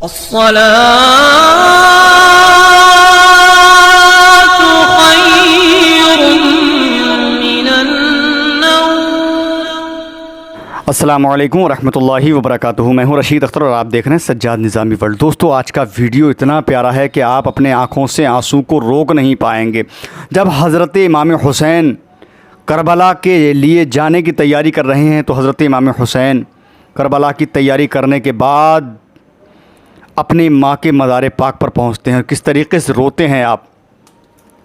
अस्सलामु अलैकुम रहमतुल्लाहि व बरकातुहू। मैं हूं रशीद अख्तर और आप देख रहे हैं सज्जाद निज़ामी वर्ल्ड। दोस्तों, आज का वीडियो इतना प्यारा है कि आप अपने आँखों से आंसू को रोक नहीं पाएंगे। जब हज़रत इमाम हुसैन करबला के लिए जाने की तैयारी कर रहे हैं तो हज़रत इमाम हुसैन करबला की तैयारी करने के बाद अपनी माँ के मज़ार पाक पर पहुँचते हैं। किस तरीके से रोते हैं आप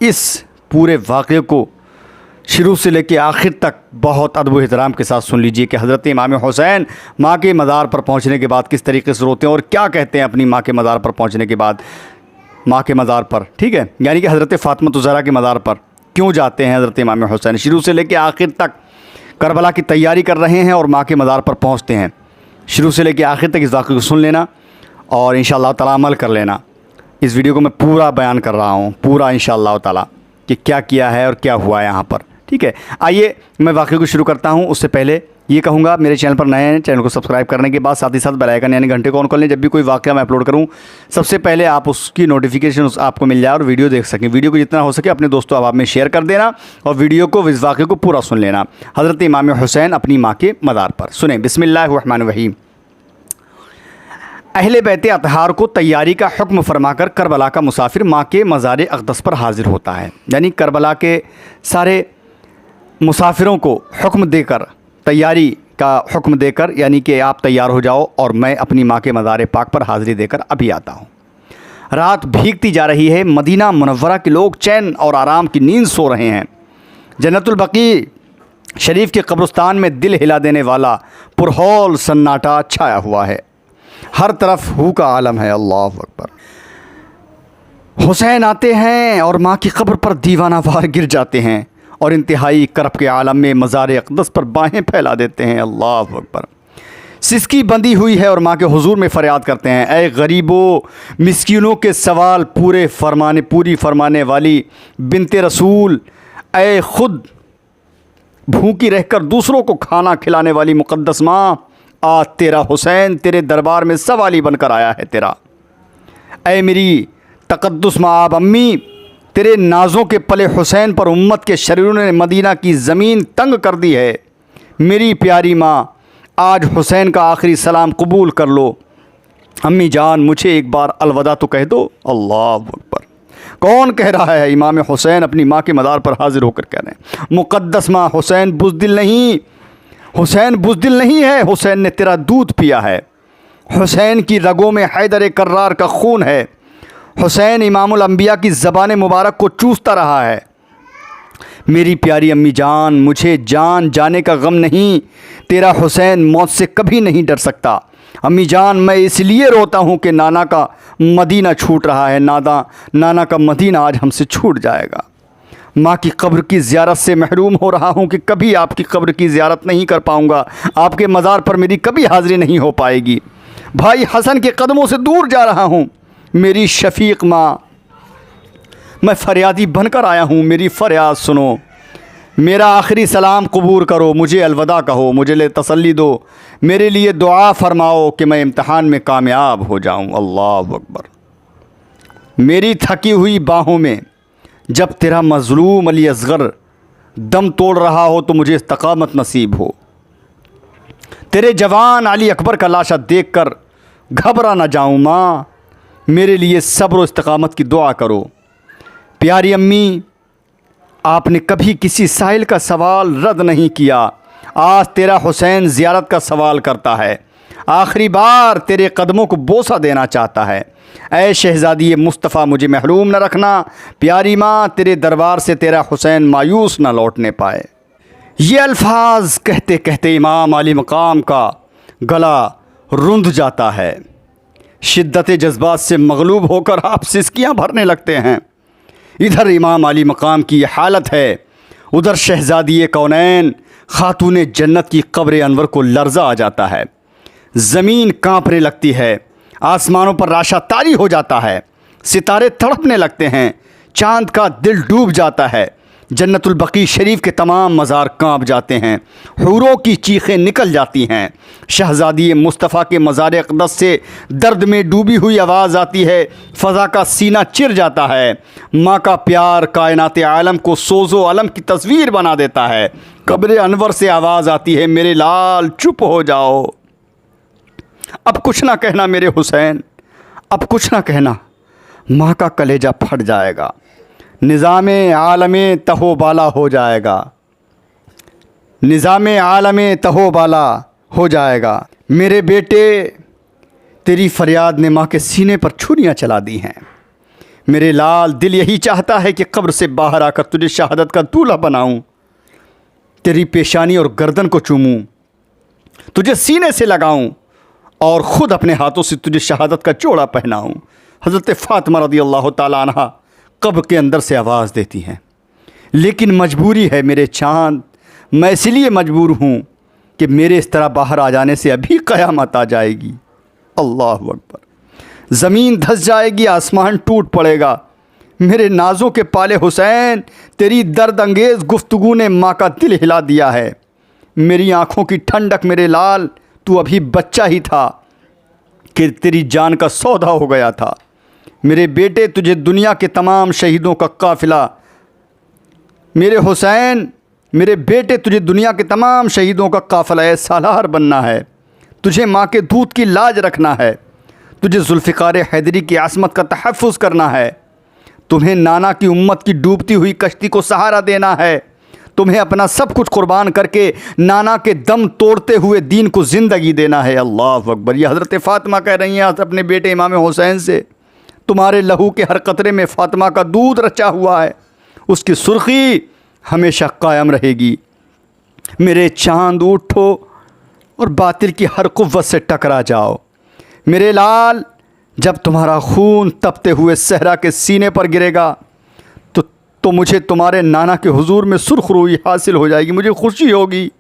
इस पूरे वाक़े को शुरू से लेकर आखिर तक बहुत अदब एहतराम के साथ सुन लीजिए कि हज़रत इमाम हुसैन माँ के मज़ार पर पहुँचने के बाद किस तरीके से रोते हैं और क्या कहते हैं अपनी माँ के मज़ार पर पहुँचने के बाद। माँ के मज़ार पर, ठीक है, यानी कि हज़रत फ़ातिमा ज़हरा के मज़ार पर क्यों जाते हैं हज़रत इमाम हुसैन। शुरू से लेकर आखिर तक करबला की तैयारी कर रहे हैं और माँ के मज़ार पर पहुँचते हैं। शुरू से लेकर आखिर तक इस वाक़े को सुन लेना और इंशाअल्लाह ताला अमल कर लेना। इस वीडियो को मैं पूरा बयान कर रहा हूँ, पूरा इंशाअल्लाह ताला कि क्या किया है और क्या हुआ है यहाँ पर, ठीक है। आइए मैं वाक़े को शुरू करता हूँ। उससे पहले ये कहूँगा, मेरे चैनल पर नए हैं, चैनल को सब्सक्राइब करने के बाद साथ ही साथ बेल आइकन यानी घंटे को ऑन कर लें। जब भी कोई वाक़या मैं अपलोड करूँ सबसे पहले आप उसकी नोटिफिकेशन आपको मिल जाए और वीडियो देख सकें। वीडियो को जितना हो सके अपने दोस्तों अहबाब में शेयर कर देना और वीडियो को, इस वाक़े को पूरा सुन लेना। हज़रत इमाम हुसैन अपनी माँ के मज़ार पर। सुने, बिस्मिल्लाहिर्रहमानिर्रहीम। अहले बैत अतहार को तैयारी का हुक्म फरमाकर करबला का मुसाफिर माँ के मज़ार अक़दस पर हाजिर होता है। यानी करबला के सारे मुसाफिरों को हुक्म देकर, तैयारी का हुक्म देकर, यानी कि आप तैयार हो जाओ और मैं अपनी माँ के मज़ार पाक पर हाज़िरी देकर अभी आता हूँ। रात भीगती जा रही है। मदीना मुनव्वरा के लोग चैन और आराम की नींद सो रहे हैं। जन्नतुल बकी शरीफ के कब्रिस्तान में दिल हिला देने वाला पुरहौल सन्नाटा छाया हुआ है। हर तरफ हू का आलम है। अल्लाह अकबर। हुसैन आते हैं और माँ की कब्र पर दीवाना वार गिर जाते हैं और इंतहाई करब के आलम में मज़ार अक़दस पर बाहें फैला देते हैं। अल्लाह अकबर। सिसकी बंधी हुई है और माँ के हुजूर में फ़रियाद करते हैं, ऐ गरीबों मिस्कीनों के सवाल पूरी फरमाने वाली बिनते रसूल, ऐ ख़ुद भूखी रहकर दूसरों को खाना खिलाने वाली मुक़द्दस माँ, आज तेरा हुसैन तेरे दरबार में सवाली बनकर आया है तेरा। ऐ मेरी तक़द्दुस माँ आप अम्मी, तेरे नाज़ों के पले हुसैन पर उम्मत के शरीरों ने मदीना की ज़मीन तंग कर दी है। मेरी प्यारी माँ, आज हुसैन का आखिरी सलाम कबूल कर लो। अम्मी जान, मुझे एक बार अलविदा तो कह दो। अल्लाह अकबर। कौन कह रहा है? इमाम हुसैन अपनी माँ के मज़ार पर हाजिर होकर कह रहे हैं, मुक़द्दस माँ, हुसैन बुज़दिल नहीं, हुसैन बुज़दिल नहीं है। हुसैन ने तेरा दूध पिया है। हुसैन की रगों में हैदर कर्रार का खून है। हुसैन इमामुल अंबिया की ज़बान मुबारक को चूसता रहा है। मेरी प्यारी अम्मी जान, मुझे जान जाने का गम नहीं। तेरा हुसैन मौत से कभी नहीं डर सकता। अम्मी जान, मैं इसलिए रोता हूँ कि नाना का मदीना छूट रहा है। नाना का मदीना आज हमसे छूट जाएगा। माँ की कब्र की ज़ियारत से महरूम हो रहा हूँ कि कभी आपकी कब्र की ज़ियारत नहीं कर पाऊँगा। आपके मज़ार पर मेरी कभी हाज़िरी नहीं हो पाएगी। भाई हसन के कदमों से दूर जा रहा हूँ। मेरी शफ़ीक़ माँ, मैं फ़रियादी बनकर आया हूँ। मेरी फ़रियाद सुनो। मेरा आखिरी सलाम कबूल करो। मुझे अलविदा कहो। मुझे ले तसल्ली दो। मेरे लिए दुआ फ़रमाओ कि मैं इम्तिहान में कामयाब हो जाऊँ। अल्लाह अकबर। मेरी थकी हुई बाहों में जब तेरा मज़लूम अली असग़र दम तोड़ रहा हो तो मुझे इस्तक़ामत नसीब हो। तेरे जवान अली अकबर का लाशा देख कर घबरा न जाऊँ। माँ, मेरे लिए सब्र व इस्तक़ामत की दुआ करो। प्यारी अम्मी, आपने कभी किसी साइल का सवाल रद्द नहीं किया। आज तेरा हुसैन ज़ियारत का सवाल करता है। आखिरी बार तेरे कदमों को बोसा देना चाहता है। ऐ शहज़ादी मुस्तफ़ा, मुझे महरूम न रखना। प्यारी माँ, तेरे दरबार से तेरा हुसैन मायूस न लौटने पाए। ये अल्फाज कहते कहते इमाम आली मकाम का गला रुंध जाता है। शिद्दत जज्बात से मगलूब होकर आप सिसकियाँ भरने लगते हैं। इधर इमाम आली मकाम की हालत है, उधर शहज़ादी कौनैन खातून जन्नत की कब्र अनवर को लर्ज़ा आ जाता है। ज़मीन कांपने लगती है। आसमानों पर राशा तारी हो जाता है। सितारे तड़पने लगते हैं। चाँद का दिल डूब जाता है। जन्नतुल बकी शरीफ के तमाम मज़ार कांप जाते हैं, हूरों की चीखें निकल जाती हैं। शहज़ादी मुस्तफ़ा के मज़ार अक़दस से दर्द में डूबी हुई आवाज़ आती है, फ़ज़ा का सीना चिर जाता है। माँ का प्यार कायनात आलम को सोज़ो अलम की तस्वीर बना देता है। कब्र अनवर से आवाज़ आती है, मेरे लाल चुप हो जाओ, अब कुछ ना कहना मेरे हुसैन, अब कुछ ना कहना। माँ का कलेजा फट जाएगा, निज़ामे आलमे तहो बाला हो जाएगा, निज़ामे आलमे तहो बाला हो जाएगा। मेरे बेटे, तेरी फरियाद ने माँ के सीने पर छुरियाँ चला दी हैं। मेरे लाल, दिल यही चाहता है कि कब्र से बाहर आकर तुझे शहादत का दूल्हा बनाऊं, तेरी पेशानी और गर्दन को चूमूं, तुझे सीने से लगाऊं और ख़ुद अपने हाथों से तुझे शहादत का जोड़ा पहनाऊं। हज़रत फ़ातिमा रज़ियल्लाहु ताला अन्हा कब्र के अंदर से आवाज़ देती हैं, लेकिन मजबूरी है मेरे चाँद, मैं इसलिए मजबूर हूँ कि मेरे इस तरह बाहर आ जाने से अभी क़यामत आ जाएगी। अल्लाहु अकबर। ज़मीन धंस जाएगी, आसमान टूट पड़ेगा। मेरे नाज़ों के पाले हुसैन, तेरी दर्द अंगेज़ गुफ्तगू ने माँ का दिल हिला दिया है। मेरी आँखों की ठंडक मेरे लाल, तू अभी बच्चा ही था कि तेरी जान का सौदा हो गया था। मेरे बेटे, तुझे दुनिया के तमाम शहीदों का काफ़िला, मेरे हुसैन, मेरे बेटे, तुझे दुनिया के तमाम शहीदों का काफ़िला सालार बनना है। तुझे माँ के दूध की लाज रखना है। तुझे जुल्फ़िकार हैदरी की आसमत का तहफ़्फ़ुज़ करना है। तुम्हें नाना की उम्मत की डूबती हुई कश्ती को सहारा देना है। तुम्हें अपना सब कुछ कुर्बान करके नाना के दम तोड़ते हुए दीन को ज़िंदगी देना है। अल्लाह अकबर। ये हज़रत फ़ातिमा कह रही हैं अपने बेटे इमाम हुसैन से, तुम्हारे लहू के हर कतरे में फ़ातिमा का दूध रचा हुआ है, उसकी सुर्ख़ी हमेशा कायम रहेगी। मेरे चाँद, उठो और बातिल की हर कुव्वत से टकरा जाओ। मेरे लाल, जब तुम्हारा खून तपते हुए सहरा के सीने पर गिरेगा तो मुझे तुम्हारे नाना के हुजूर में सुरखरुई हासिल हो जाएगी, मुझे खुशी होगी।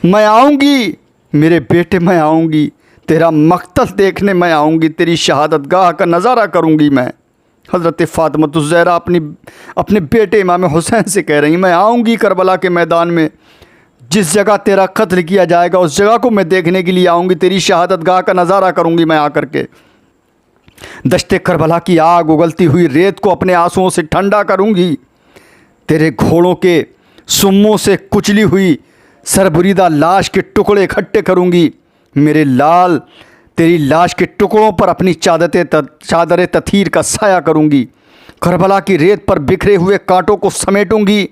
मैं आऊँगी मेरे बेटे, मैं आऊँगी, तेरा मक़तल देखने मैं आऊँगी, तेरी शहादत गाह का नज़ारा करूँगी मैं। हज़रत फ़ातिमा ज़हरा अपने बेटे इमाम हुसैन से कह रही, मैं आऊँगी करबला के मैदान में, जिस जगह तेरा कत्ल किया जाएगा उस जगह को मैं देखने के लिए आऊँगी, तेरी शहादत गाह का नज़ारा करूँगी मैं आकर के। दश्ते करबला की आग उगलती हुई रेत को अपने आंसुओं से ठंडा करूँगी। तेरे घोड़ों के सुम्मों से कुचली हुई सरबुरीदा लाश के टुकड़े इकट्ठे करूँगी। मेरे लाल, तेरी लाश के टुकड़ों पर अपनी चादर तथीर का साया करूँगी। करबला की रेत पर बिखरे हुए कांटों को समेटूँगी।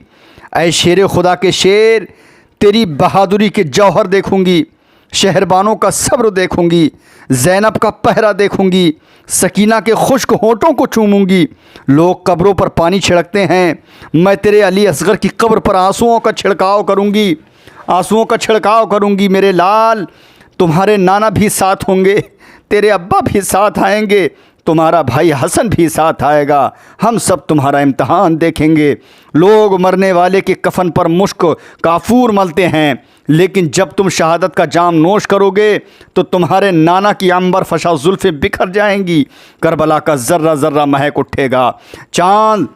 ऐ शेर खुदा के शेर, तेरी बहादुरी के जौहर देखूँगी, शहरबानों का सब्र देखूँगी, ज़ैनब का पहरा देखूँगी, सकीना के खुश्क होंठों को चूमूँगी। लोग कब्रों पर पानी छिड़कते हैं, मैं तेरे अली असगर की कब्र पर आंसुओं का छिड़काव करूँगी, आंसुओं का छिड़काव करूँगी। मेरे लाल, तुम्हारे नाना भी साथ होंगे, तेरे अब्बा भी साथ आएंगे, तुम्हारा भाई हसन भी साथ आएगा। हम सब तुम्हारा इम्तहान देखेंगे। लोग मरने वाले के कफन पर मुश्क काफूर मलते हैं, लेकिन जब तुम शहादत का जाम नोश करोगे तो तुम्हारे नाना की अंबर फशा जुल्फ़ें बिखर जाएंगी, करबला का ज़र्रा ज़र्रा महक उठेगा। चाँद,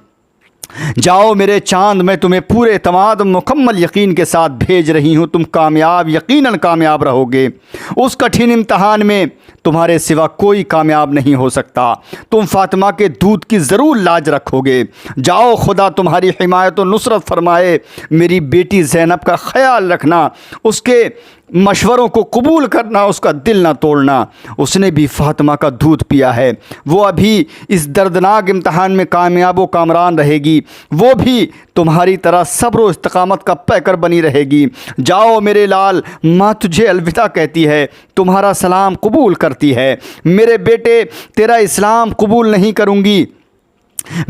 जाओ मेरे चाँद, मैं तुम्हें पूरे एतमाद मुकम्मल यकीन के साथ भेज रही हूँ। तुम कामयाब, यकीनन कामयाब रहोगे। उस कठिन इम्तहान में तुम्हारे सिवा कोई कामयाब नहीं हो सकता। तुम फ़ातिमा के दूध की ज़रूर लाज रखोगे। जाओ, खुदा तुम्हारी हिमायत और नुसरत फरमाए। मेरी बेटी ज़ैनब का ख्याल रखना, उसके मशवरों को कबूल करना, उसका दिल ना तोड़ना। उसने भी फ़ातिमा का दूध पिया है, वो अभी इस दर्दनाक इम्तहान में कामयाब व कामरान रहेगी। वो भी तुम्हारी तरह सब्र व इस्तकामत का पैकर बनी रहेगी। जाओ मेरे लाल, माँ तुझे अलविदा कहती है, तुम्हारा सलाम कबूल करती है। मेरे बेटे, तेरा इस्लाम कबूल नहीं करूँगी,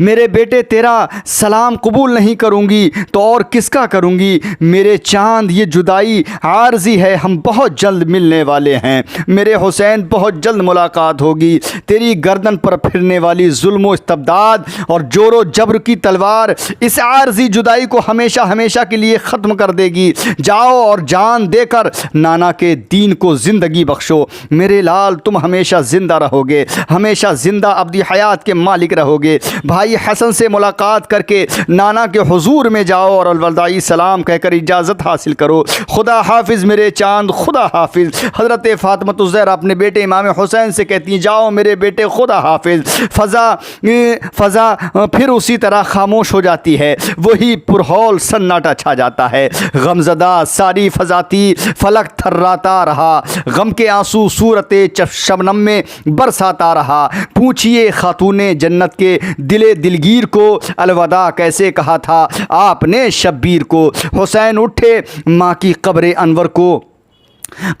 मेरे बेटे तेरा सलाम कबूल नहीं करूँगी तो और किसका करूँगी। मेरे चाँद, ये जुदाई आर्जी है, हम बहुत जल्द मिलने वाले हैं। मेरे हुसैन, बहुत जल्द मुलाकात होगी। तेरी गर्दन पर फिरने वाली जुल्म व इस्तबदाद और जोरो जबर की तलवार इस आर्जी जुदाई को हमेशा हमेशा के लिए ख़त्म कर देगी। जाओ और जान देकर नाना के दीन को ज़िंदगी बख्शो। मेरे लाल, तुम हमेशा ज़िंदा रहोगे, हमेशा ज़िंदा अब्दी हयात के मालिक रहोगे। भाई हसन से मुलाकात करके नाना के हुजूर में जाओ और अलविदाई सलाम कहकर इजाज़त हासिल करो। खुदा हाफिज़ मेरे चांद, खुदा हाफिज़। हज़रत फ़ातिमा ज़हरा अपने बेटे इमाम हुसैन से कहती हैं, जाओ मेरे बेटे, खुदा हाफिज़। फ़ज़ा फिर उसी तरह खामोश हो जाती है, वही पुरहौल सन्नाटा छा जाता है। गमज़दा सारी फ़ज़ा थी, फलक थर्राता रहा, गम के आंसू सूरते शबनम में बरसाता रहा। पूछिए खातूने जन्नत के दिले दिलगीर को, अलविदा कैसे कहा था आपने शब्बीर को। हुसैन उठे, माँ की कब्र अनवर को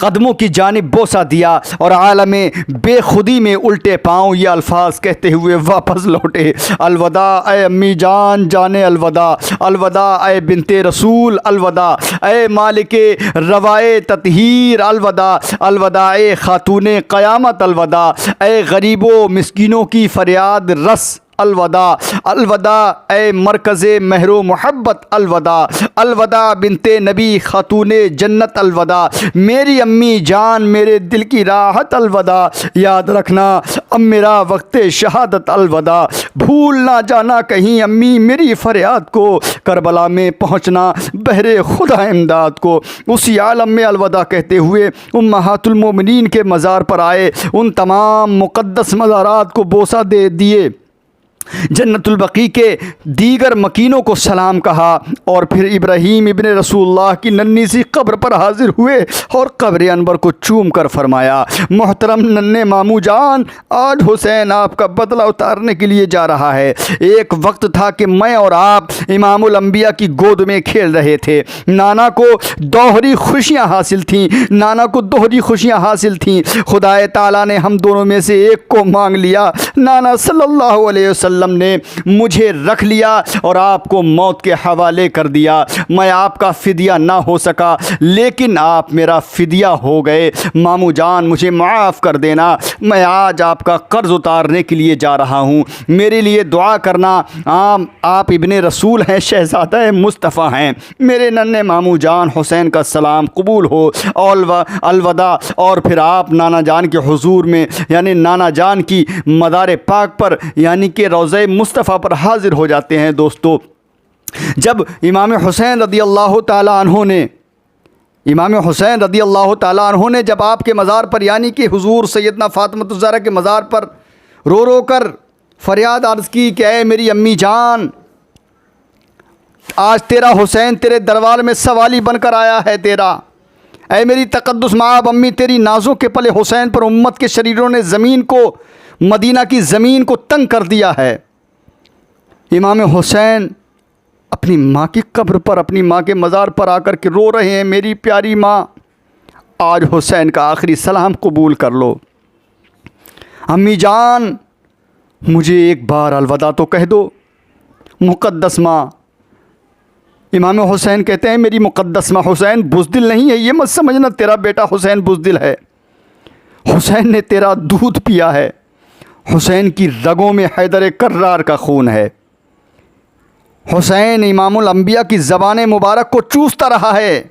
कदमों की जानिब बोसा दिया और आलमे बेखुदी में उल्टे पाँव ये अल्फाज कहते हुए वापस लौटे। अलविदा ए अम्मी जान जाने अलविदा, अलविदा ए बिनते रसूल, अलविदा ए मालिके रवाए ततहीर, अलविदा, अलविदा ए खातूने क़यामत, अलविदा ए गरीबों मिस्कीनों की फरियाद रस, अलविदा, अलविदा ए मरकज़े महरो मोहब्बत, अलविदा, अलविदा बिनते नबी खातूने जन्नत, अलविदा मेरी अम्मी जान मेरे दिल की राहत, अलविदा याद रखना अब मेरा वक्त शहादत, अलविदा भूल ना जाना कहीं अम्मी मेरी फरियाद को, करबला में पहुँचना बहरे खुदा इमदाद को। उसी आलम में अलविदा कहते हुए उम्महातुल मोमिनीन के मज़ार पर आए, उन तमाम मुक़द्दस मज़ारात को बोसा दे दिए, जन्नतुल बकी के दीगर मकीनों को सलाम कहा और फिर इब्राहीम इब्ने रसूलुल्लाह की नन्ही सी कब्र पर हाजिर हुए और कब्र अनवर को चूम कर फरमाया, मोहतरम नन्हे मामू जान, आज हुसैन आपका बदला उतारने के लिए जा रहा है। एक वक्त था कि मैं और आप इमामुल अंबिया की गोद में खेल रहे थे। नाना को दोहरी खुशियाँ हासिल थीं, नाना को दोहरी खुशियाँ हासिल थीं। खुदाए ताला ने हम दोनों में से एक को मांग लिया। नाना सल्लल्लाहु अलैहि वसल्लम ने मुझे रख लिया और आपको मौत के हवाले कर दिया। मैं आपका फ़िदिया ना हो सका, लेकिन आप मेरा फ़िदिया हो गए। मामू जान मुझे माफ़ कर देना, मैं आज आपका कर्ज़ उतारने के लिए जा रहा हूँ। मेरे लिए दुआ करना। आप इब्ने रसूल हैं, शहज़ादा मुस्तफ़ा हैं। मेरे नन्हे मामू जान हुसैन का सलाम कबूल हो। अलविदा। और फिर आप नाना जान के हुजूर में यानी नाना जान की मदार पाक पर यानी कि रोज़े मुस्तफ़ा पर हाजिर हो जाते हैं। दोस्तों, जब इमाम हुसैन रदी अल्लाह ताला अन्हु ने जब आपके मज़ार पर यानी कि हुजूर सैयदना फ़ातिमा ज़हरा के मज़ार पर रो रो कर फरियाद अर्ज़ की कि ऐ मेरी अम्मी जान, आज तेरा हुसैन तेरे दरबार में सवाली बनकर आया है तेरा। ऐ मेरी तक़द्दुस माँ अम्मी, तेरी नाज़ों के पले हुसैन पर उम्मत के शरीरों ने ज़मीन को, मदीना की ज़मीन को तंग कर दिया है। इमाम हुसैन अपनी माँ की कब्र पर, अपनी माँ के मज़ार पर आकर के रो रहे हैं, मेरी प्यारी माँ, आज हुसैन का आखिरी सलाम कबूल कर लो। अम्मी जान मुझे एक बार अलविदा तो कह दो। मुक़द्दस माँ, इमाम हुसैन कहते हैं, मेरी मुक़द्दस माँ, हुसैन बुज़दिल नहीं है, ये मत समझना तेरा बेटा हुसैन बुज़दिल है। हुसैन ने तेरा दूध पिया है, हुसैन की रगों में हैदर कर्रार का खून है। हुसैन इमामुल अंबिया की ज़बान मुबारक को चूसता रहा है।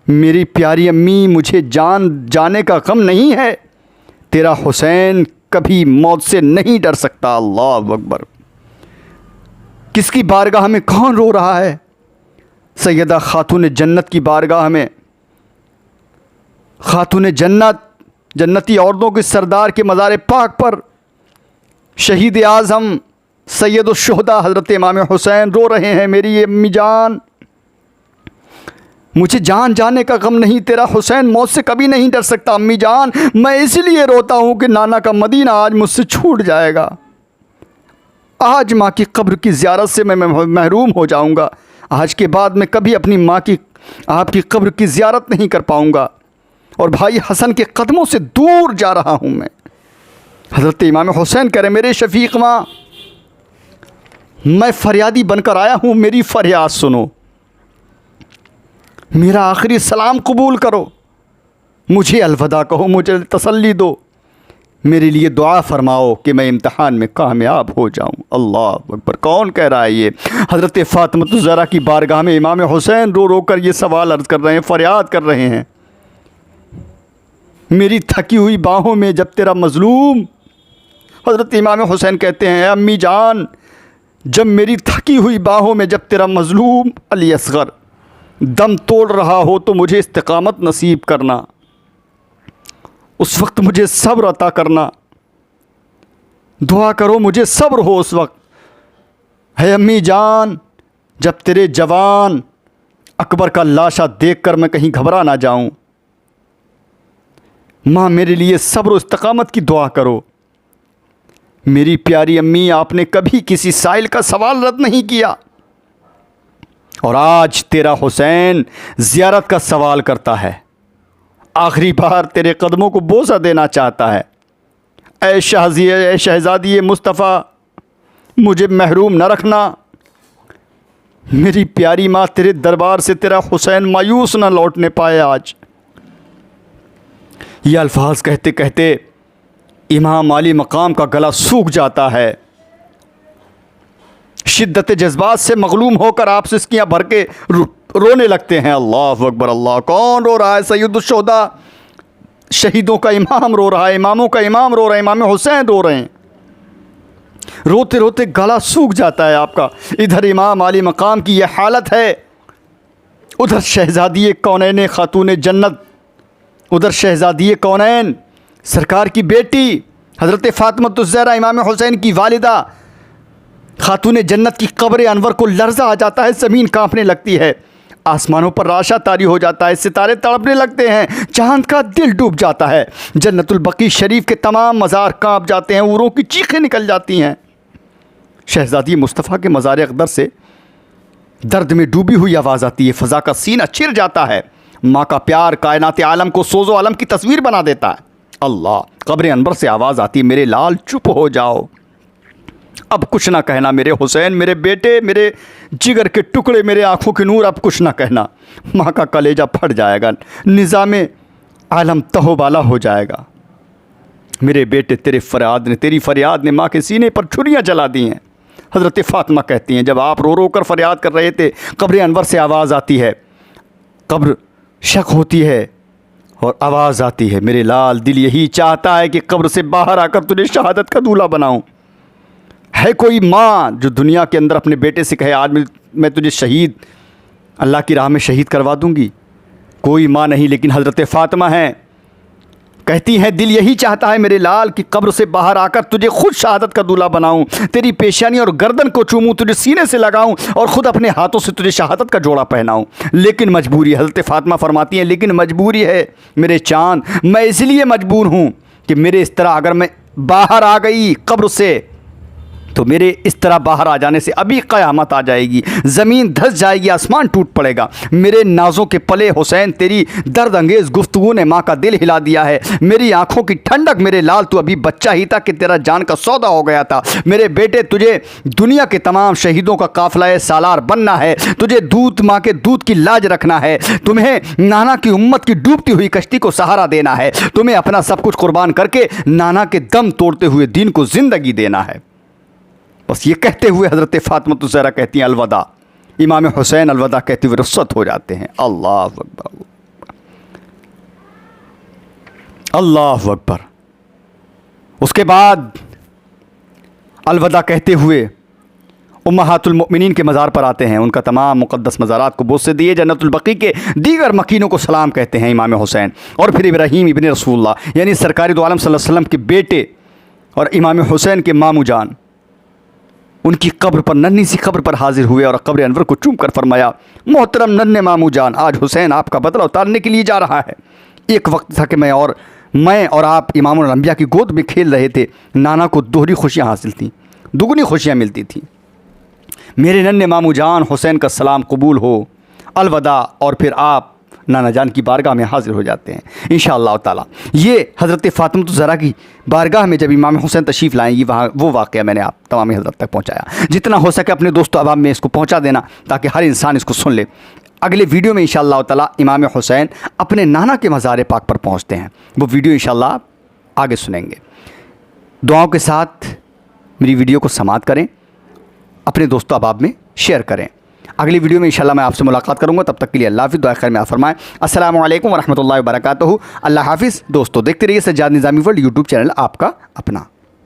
मेरी प्यारी अम्मी, मुझे जाने का गम नहीं है। तेरा हुसैन कभी मौत से नहीं डर सकता। अल्लाह अकबर। किसकी बारगाह में कौन रो रहा है? सैयदा खातून जन्नत की बारगाह में। खातून जन्नत, जन्नती औरतों के सरदार के मज़ार पाक पर शहीद आज़म सैयदुश्शुहदा हज़रत इमाम हुसैन रो रहे हैं, मेरी अम्मी जान, मुझे जाने का गम नहीं, तेरा हुसैन मौत से कभी नहीं डर सकता। अम्मी जान, मैं इसलिए रोता हूँ कि नाना का मदीना आज मुझसे छूट जाएगा। आज माँ की कब्र की ज़ियारत से मैं महरूम हो जाऊँगा। आज के बाद मैं कभी अपनी माँ की, आपकी कब्र की ज़ियारत नहीं कर पाऊँगा और भाई हसन के कदमों से दूर जा रहा हूँ मैं। हज़रत इमाम हुसैन कह रहे, मेरे शफीक माँ, मैं फरियादी बनकर आया हूँ, मेरी फरियाद सुनो, मेरा आखिरी सलाम कबूल करो, मुझे अलविदा कहो, मुझे तसल्ली दो, मेरे लिए दुआ फरमाओ कि मैं इम्तहान में कामयाब हो जाऊं। अल्लाह अकबर। कौन कह रहा है ये? हज़रत फ़ातिमा ज़हरा की बारगाह में इमाम हुसैन रो रो कर ये सवाल अर्ज़ कर रहे हैं, फ़रियाद कर रहे हैं, मेरी थकी हुई बाहों में जब तेरा मज़लूम। हज़रत इमाम हुसैन कहते हैं, अम्मी जान, जब मेरी थकी हुई बाहों में जब तेरा मज़लूम अली असग़र दम तोड़ रहा हो तो मुझे इस्तिक़ामत नसीब करना, उस वक्त मुझे सब्र अता करना। दुआ करो मुझे सब्र हो उस वक्त। है अम्मी जान, जब तेरे जवान अकबर का लाशा देखकर मैं कहीं घबरा ना जाऊं। माँ मेरे लिए सब्र और इस्तिक़ामत की दुआ करो। मेरी प्यारी अम्मी, आपने कभी किसी साइल का सवाल रद्द नहीं किया और आज तेरा हुसैन ज़ियारत का सवाल करता है, आखिरी बार तेरे कदमों को बोसा देना चाहता है। ऐ शहज़ादी मुस्तफ़ा, मुझे महरूम न रखना। मेरी प्यारी माँ, तेरे दरबार से तेरा हुसैन मायूस न लौटने पाए। आज ये अल्फाज कहते कहते इमाम अली मकाम का गला सूख जाता है। शिद्दत जज्बात से मगलूम होकर आप सिसकियाँ भर के रोने लगते हैं। अल्लाह अकबर अल्लाह। कौन रो रहा है? सैयदुश्शोहदा, शहीदों का इमाम रो रहा है, इमामों का इमाम रो रहा है, इमाम हुसैन रो रहे हैं। रोते रोते गला सूख जाता है आपका। इधर इमाम अली मकाम की यह हालत है, उधर शहज़ादी कौनैन खातून जन्नत, उधर शहज़ादी कौनैन सरकार की बेटी हज़रत फ़ातिमतुज़ ज़हरा इमाम हुसैन की वालिदा खातून जन्नत की कब्र अनवर को लर्ज़ा आ जाता है, ज़मीन कांपने लगती है, आसमानों पर राशा तारी हो जाता है, सितारे तड़पने लगते हैं, चांद का दिल डूब जाता है, जन्नतुल बकी शरीफ के तमाम मज़ार कांप जाते हैं, ऊरों की चीखें निकल जाती हैं। शहज़ादी मुस्तफ़ा के मज़ार अक़दर से दर्द में डूबी हुई आवाज़ आती है, फ़ज़ा का सीना चिर जाता है। माँ का प्यार कायनात आलम को सोज़ो आलम की तस्वीर बना देता है। अल्लाह, कब्र अनवर से आवाज़ आती है, मेरे लाल चुप हो जाओ, अब कुछ ना कहना मेरे हुसैन, मेरे बेटे, मेरे जिगर के टुकड़े, मेरे आँखों के नूर, अब कुछ ना कहना। माँ का कलेजा फट जाएगा, निज़ामे आलम तहोबाला हो जाएगा। मेरे बेटे, तेरी फरियाद ने माँ के सीने पर छुरियाँ जला दी हैं। हज़रत फ़ातिमा कहती हैं, जब आप रो रो कर फरियाद कर रहे थे, कब्र अनवर से आवाज़ आती है, कब्र शक होती है और आवाज़ आती है, मेरे लाल, दिल यही चाहता है कि कब्र से बाहर आकर तुझे शहादत का दूल्हा बनाऊं। है कोई माँ जो दुनिया के अंदर अपने बेटे से कहे आज मैं तुझे शहीद, अल्लाह की राह में शहीद करवा दूंगी? कोई माँ नहीं, लेकिन हज़रत फ़ातिमा हैं, कहती हैं, दिल यही चाहता है मेरे लाल कि कब्र से बाहर आकर तुझे खुद शहादत का दूल्हा बनाऊं, तेरी पेशानी और गर्दन को चूमूं, तुझे सीने से लगाऊं और ख़ुद अपने हाथों से तुझे शहादत का जोड़ा पहनाऊं। लेकिन मजबूरी है, हज़रत फ़ातिमा फरमाती हैं, लेकिन मजबूरी है मेरे चाँद, मैं इसलिए मजबूर हूँ कि मेरे इस तरह अगर मैं बाहर आ गई कब्र से तो मेरे इस तरह बाहर आ जाने से अभी क़यामत आ जाएगी, ज़मीन धंस जाएगी, आसमान टूट पड़ेगा। मेरे नाज़ों के पले हुसैन, तेरी दर्द अंगेज़ गुफ्तगू ने माँ का दिल हिला दिया है। मेरी आँखों की ठंडक, मेरे लाल, तू अभी बच्चा ही था कि तेरा जान का सौदा हो गया था। मेरे बेटे, तुझे दुनिया के तमाम शहीदों का काफ़िला सालार बनना है, तुझे दूध माँ के दूध की लाज रखना है, तुम्हें नाना की उम्मत की डूबती हुई कश्ती को सहारा देना है, तुम्हें अपना सब कुछ कुर्बान करके नाना के दम तोड़ते हुए दीन को ज़िंदगी देना है। बस ये कहते हुए हज़रत फ़ातिमा ज़हरा कहती हैं अलविदा। इमाम हुसैन अलविदा कहते हुए रुख़्सत हो जाते हैं। अल्लाह अकबर, अल्लाह अकबर। उसके बाद अलविदा कहते हुए उम्महातुल मोमिनीन के मज़ार पर आते हैं, उनका तमाम मुक़द्दस मज़ारात को बोसे दिए, जन्नतुल बकी के दीगर मकीनों को सलाम कहते हैं इमाम हुसैन। और फिर इब्राहीम इब्न रसूलुल्लाह यानी सरकारी दो आलम सल्लल्लाहु अलैहि वसल्लम के बेटे और इमाम हुसैन के मामू जान उनकी कब्र पर, नन्ही सी कब्र पर हाजिर हुए और कब्र अनवर को चूम कर फरमाया, मोहतरम नन्हे मामू जान, आज हुसैन आपका बदला उतारने के लिए जा रहा है। एक वक्त था कि मैं और आप इमामुल अंबिया की गोद में खेल रहे थे, नाना को दोहरी खुशियाँ हासिल थीं, दुगनी खुशियाँ मिलती थीं। मेरे नन्हे मामू जान, हुसैन का सलाम कबूल हो, अलविदा। और फिर आप नाना जान की बारगाह में हाज़िर हो जाते हैं इंशाअल्लाह ताला। ये हज़रत फ़ातिमा ज़हरा की बारगाह में जब इमाम हुसैन तशरीफ़ लाएंगी, वहाँ वो वाक़या मैंने आप तमाम हज़रत तक पहुँचाया। जितना हो सके अपने दोस्तों अहबाब में इसको पहुँचा देना ताकि हर इंसान इसको सुन ले। अगले वीडियो में इंशाअल्लाह ताला इमाम हुसैन अपने नाना के मज़ार पाक पर पहुँचते हैं, वो वीडियो इंशाअल्लाह आगे सुनेंगे। दुआओं के साथ मेरी वीडियो को समाप्त करें, अपने दोस्तों अहबाब में शेयर करें। अगली वीडियो में इंशाल्लाह मैं आपसे मुलाकात करूंगा, तब तक के लिए अल्लाह हाफ़िज़, दुआ खैर में आप फरमाएं। अस्सलामु अलैकुम व रहमतुल्लाहि व बरकातुहू। अल्लाह हाफ़िज़। दोस्तों देखते रहिए सज्जाद निज़ामी वर्ल्ड यूट्यूब चैनल आपका अपना।